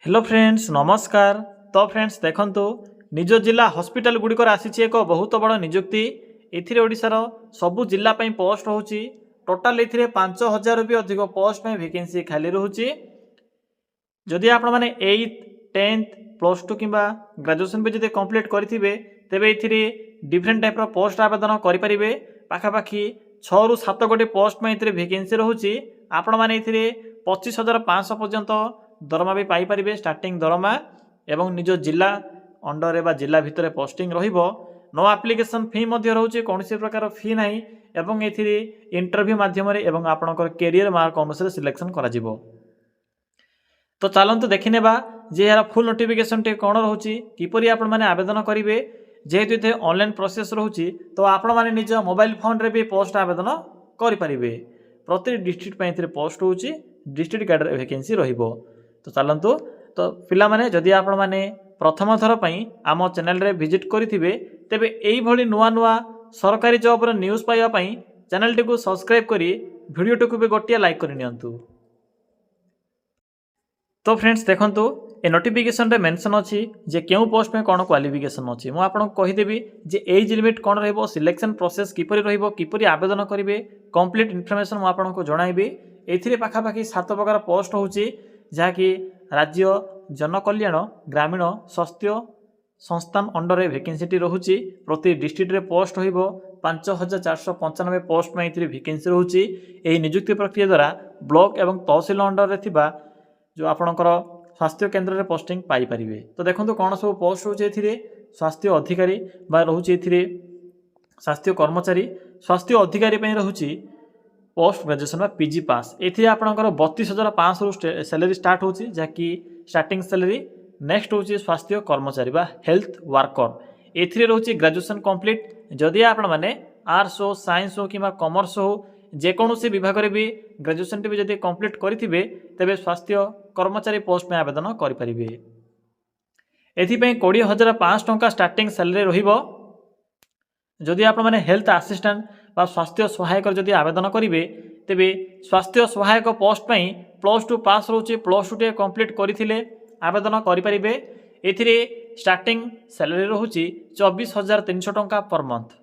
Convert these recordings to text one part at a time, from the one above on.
Hello friends नमस्कार। तो friends देखंतु निज जिला हॉस्पिटल गुड़िकर आसी एक बहुत बड़ नियुक्ति एथिरे ओडिशार सबु जिला पई पोस्ट होची। टोटाल एथिरे 5000 भी अधिक पोस्ट में वैकेंसी खाली रहूची। जदि आपण माने 8th 10th प्लस 2 किंबा ग्रेजुएशन भी जदि कंप्लीट करिथिबे तेबे एथिरे डिफरेंट टाइप रो पोस्ट आवेदन करि परिबे। पाखापाखी 6 रु 7 गोटे पोस्ट में एथिरे वैकेंसी रहूची। आपण माने एथिरे 25500 पर्यंत दरमा भी पाई परिबे स्टार्टिंग दरमा एवं निज जिला अंडर बा जिला भितर पोस्टिंग रहिबो। नो एप्लिकेशन फी मध्य रहउची कोनसी प्रकार फी नाही एवं एथिरे इंटरव्यू माध्यम रे एवं आपनकर कैरियर मार्क अनुसार सिलेक्शन करा जिवो। तो चलंतु देखिनेबा जे यार फुल नोटिफिकेशन टे कोन रहउची किपरि आपण माने आवेदन करिवे। जेहेतु इथे ऑनलाइन प्रोसेस रहउची तो आपण माने निज मोबाइल फोन रे भी पोस्ट आवेदन करि परिबे। प्रति डिस्ट्रिक्ट पई इथे पोस्ट होउची डिस्ट्रिक्ट कैडर वैकेंसी रहिबो। तो चलतु तो पिला माने जदि आपण माने प्रथम थर पई आम चैनल रे विजिट करिथिबे तेबे एई भली नुआ नुआ सरकारी जॉब रो न्यूज़ पाइबा पई चैनल टी को सब्सक्राइब करी वीडियो टी को भी गोटिया लाइक करि नियंतु। तो फ्रेंड्स देखंतु ए नोटिफिकेशन रे मेंशन अछि जे केउ पोस्ट में कोन क्वालिफिकेशन अछि। मु आपन कहि देबी जे एज लिमिट कोन रहइबो, सिलेक्शन प्रोसेस किपरि रहिबो, किपरि आवेदन करिवे, कंप्लीट इन्फॉर्मेशन मु आपन को जणाइबी। एथिरे पाखापाखी 7 प्रकार पोस्ट होउची जहाँकि राज्य जनकल्याण ग्रामीण स्वास्थ्य संस्थान अंडर वैकेंसी रोचे। प्रति डिस्ट्रिक्ट रे पोस्ट हो 5495 पोस्ट में वैकेंसी रोचे। यही नियुक्ति प्रक्रिया द्वारा ब्लॉक एवं तहसील अंडर रे थिबा जो आपणकर स्वास्थ्य केन्द्र रे पोस्टिंग पाई परिबे। तो देखंतु कौन सब पोस्ट होचे एथिरे स्वास्थ्य अधिकारी बा रोचे एथिरे स्वास्थ्य कर्मचारी स्वास्थ्य अधिकारी पई रोचे पोस्ट ग्रेजुएशन बा पीजी पास। एथिरे आपणकर 32500 सैलरी स्टार्ट होची जहाँकि स्टार्टिंग सैलरी। नेक्स्ट होची स्वास्थ्य कर्मचारी बा हेल्थ वर्कर। एथिरे रोची ग्रेजुएशन कंप्लीट जदि आपण माने आर्ट्स हो साइंस हो किबा कॉमर्स हो जेकोसी विभाग रे भी ग्रेजुएशन भी जदि कंप्लीट करिथिबे तेबे स्वास्थ्य कर्मचारी पोस्ट में आवेदन करि परिबे। एथि पई 20500 टंका स्टार्टिंग सैलरी रहिबो। जदि आपण माने हेल्थ असिस्टेंट बा स्वास्थ्य सहायक जदि आवेदन करिवे तेबे स्वास्थ्य सहायक पोस्ट पई +2 पास रोचे। +2 टे कंप्लीट करिथिले आवेदन करि परिबे। एथिरे स्टार्टिंग सैलरी रहउची 24300 टंका पर मंथ।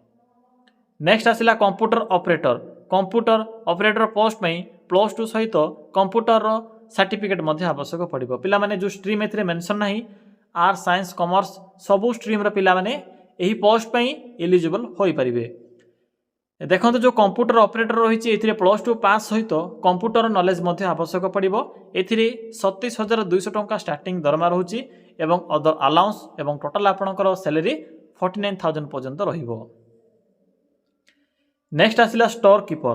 नेक्स्ट आसिला computer operator. Computer operator post में +2 सहित कंप्यूटर सर्टिफिकेट मध्य आवश्यक पड़िबो। पिला माने जो स्ट्रीम एथिरे मेंशन नाही आर्ट्स साइंस कॉमर्स सबु स्ट्रीम रा पिला माने एही पोस्ट पई एलिजिबल होई परिबे। देखो जो कंप्यूटर ऑपरेटर रही है +2 पास सहित कंप्यूटर नॉलेज मध्य आवश्यक पड़िबो। एथिरे 27200 टंका स्टार्टिंग दरमा रहउची एवं अदर अलाउंस एवं टोटल आपनकर सैलरी 49000 पर्यंत रहिबो। नेक्स्ट आसिला स्टोर कीपर।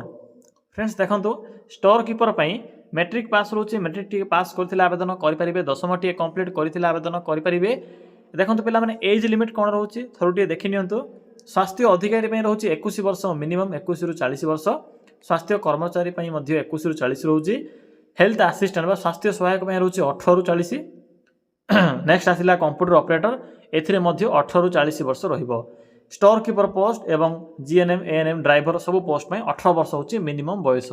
फ्रेंड्स देखंतु स्टोर कीपर पई मैट्रिक पास रहउची। मैट्रिक टी पास करथिले आवेदन करि परिबे। 10th टी कंप्लीट करथिले आवेदन करि परिबे। देखंतु पिला माने एज लिमिट कोन रहउची थोरटी देखि नियंतु। स्वास्थ्य अधिकारी पई रहउची 21 वर्ष मिनिमम 21 रु 40 वर्ष। स्वास्थ्य कर्मचारी पई मध्य 21 रु 40 रहउची। हेल्थ असिस्टेंट बा स्वास्थ्य सहायक पई रहउची 18 रु 40। नेक्स्ट आसिला कंप्यूटर ऑपरेटर एथिरे मध्य 18 रु 40 वर्ष रहिबो। स्टोर कीपर पोस्ट एवं जीएनएम एएनएम ड्राइवर सब पोस्ट में 18 वर्ष होची मिनिमम बयस।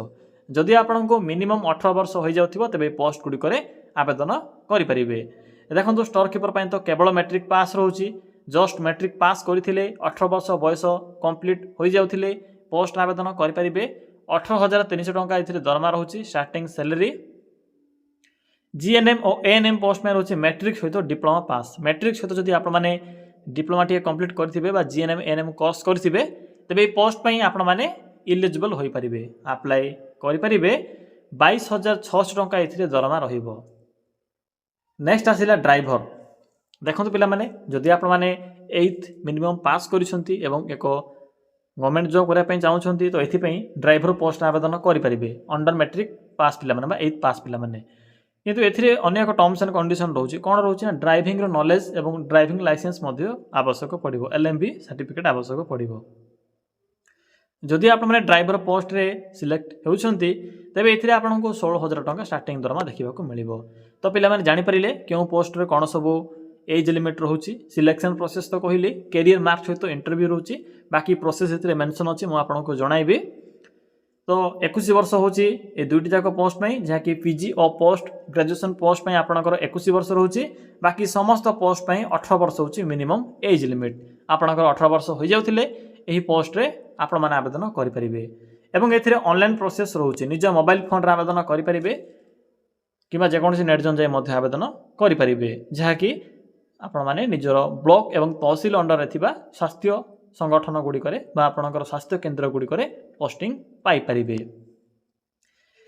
जदि आपण को मिनिमम 18 वर्ष हो जाउथिबो तेबे पोस्ट गुडी करे आवेदन करि परिबे। देखंतु स्टोर कीपर पई तो केवल मैट्रिक पास रहउची। जस्ट मैट्रिक पास करथिले 18 वर्ष बयस कंप्लीट हो जाउथिले पोस्ट आवेदन करि परिबे। 18300 टंका इथिरे दरमा रहउची स्टार्टिंग सैलरी। जीएनएम और एएनएम पोस्ट में रहउची मैट्रिक सहित डिप्लोमा पास। मैट्रिक सहित जदि आपण माने डिप्लोमा टी कंप्लीट करथिबे बा जीएनएम एएनएम कोर्स करथिबे तेबे पोस्ट पई आपण माने एलिजिबल होई परिबे। अप्लाई करि परिबे। 22600 टंका इथिरे दरमा रहिबो। नेक्स्ट आसिला ड्राइवर। देखो पिला माने जदि आपण माने 8th मिनिमम पास करिसंती एवं एक गवर्नमेंट जॉब करिया पई चाहउछंती तो एथि पई ड्राइवर पोस्ट आवेदन करि परिबे। अंडर मैट्रिक पास पिला माने बा 8th पास पिला माने। किंतु एथिरे अन्य एक टर्म्स एंड कंडीशन रहउची कोन रहउची ना ड्राइविंग रो नॉलेज एवं ड्राइविंग लाइसेंस मध्य आवश्यक पड़िबो। एलएमबी सर्टिफिकेट आवश्यक पड़िबो। जदि आपण माने ड्राइवर पोस्ट रे सिलेक्ट हेउछंती तेबे एथिरे आपण को 16000 टंका स्टार्टिंग दरमा देखिबा को मिलिबो। तो पिला माने जानि परिले केउ पोस्ट रे कोन सब एज लिमिट रहउची। सिलेक्शन प्रोसेस तो कहिले कैरियर मार्क सहित इंटरव्यू रहउची। बाकी प्रोसेस एथिरे मेंशन अछि मु आपण को जणाइबे। तो 21 वर्ष होची ए दुईटी जाक पोस्ट में जहाँकि पीजी और पोस्ट ग्रेजुएशन पोस्ट में आपणकर 21 वर्ष रोचे बाकी समस्त पोस्ट में 18 वर्ष होची मिनिमम एज लिमिट आपणकर 18 वर्ष हो जाउथिले एही पोस्ट रे आपण माने आवेदन करि परिबे एवं एथिरे ऑनलाइन प्रोसेस रोचे निज मोबाइल फोन रे आवेदन करि परिबे किबा जे कोनसी नेट जन जाय मध्ये आवेदन करि परिबे जहाँकि आपण माने निजर ब्लॉक एवं तहसील अंडर रे थिबा स्वास्थ्य संगठन गुड़िकर आपणकर स्वास्थ्य केन्द्र गुड़िकर पोस्टिंग पाइपर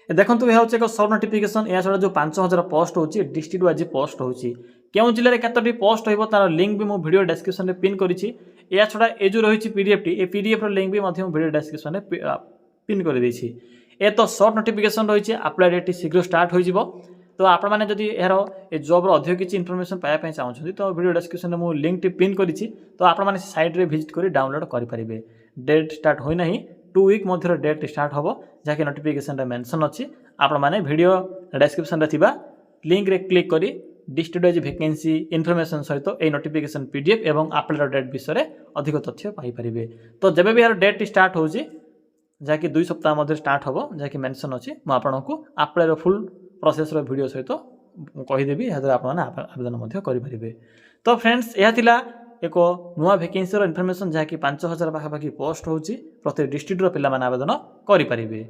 देखो यह हूँ एक सर्व नोटिफिकेशन या छड़ा जो 5000 पोस्ट होची डिस्ट्रिक्ट वाइज पोस्ट होची क्यों जिले में केतोटी पोस्ट हो तार लिंक भी मुझे वीडियो डिस्क्रिप्शन में पिन करी या छड़ा ये जो रही पीडीएफ टी पीडीएफ लिंक भी वीडियो डिस्क्रिप्शन में पिन कर देछि ए तो सर्व नोटिफिकेशन रही अप्लाई डेट शीघ्र स्टार्ट हो तो आपण मैंने जदि यार ए जॉब अधिक किसी इनफॉरमेशन पाइबा चाहते तो वीडियो डिस्क्रिप्शन में मुझे लिंक टी पिन करी तो आपण मैंने साइट रे विजिट कर डाउनलोड करेंगे डेट स्टार्ट होना 2 वीक मध्य डेट स्टार्ट हम जहाँकि नोटिफिकेशन रे मेंशन अच्छी आपण मैंने वीडियो डिस्क्रिप्शन रे थिबा लिंक रे क्लिक करी डिस्ट्रिक्ट वाइज वैकेंसी इनफॉरमेशन सहित ए नोटिफिकेशन पीडीएफ एवं अप्लाई डेट विषय अधिक तथ्य पाइपर तो जब भी यार डेट स्टार्ट हो जहाँकि 2 सप्ताह मध्य स्टार्ट हम जहाँकि मेंशन अच्छी मुझे आपको अप्लाई फुल प्रोसेस वीडियो सहित कहीदेवी यहाँ आपने आवेदन करेंगे तो फ्रेंड्स यह थिला एक नुआ वैकेंसी इनफॉरमेशन जहाँकि 5000 पाखापाखि पोस्ट होची प्रत्येक डिस्ट्रिक्टर पिला आवेदन करेंगे।